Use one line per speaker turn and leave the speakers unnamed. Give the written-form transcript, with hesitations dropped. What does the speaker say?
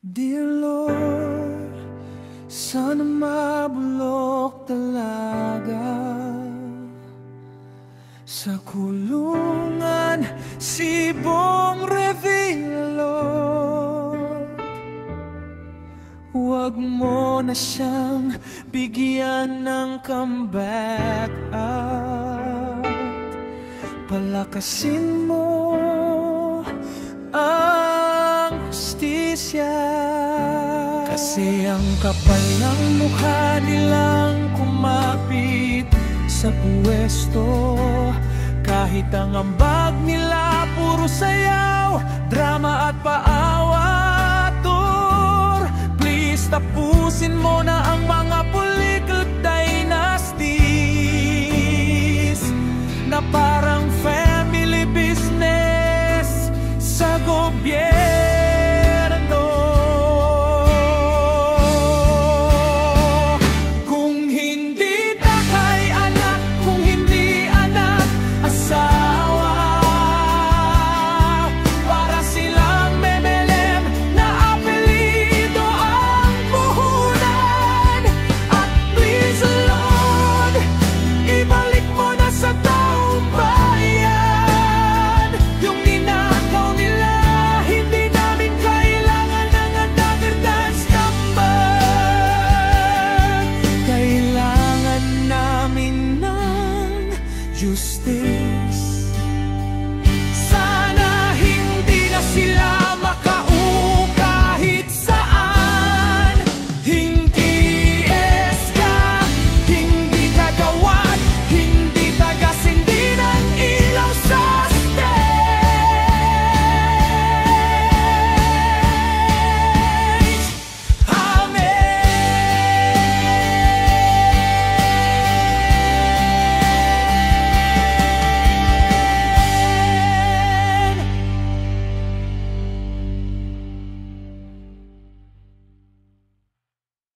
Dear Lord, sana mabulok talaga sa kulungan si Bong Revilla. Huwag mo na siyang bigyan ng comeback at palakasin mo ang hustisya. Kasi ang kapal ng mukha nilang kumapit sa pwesto, kahit ang ambag nila puro sayaw, drama at paawa. Tur, please tapusin mo na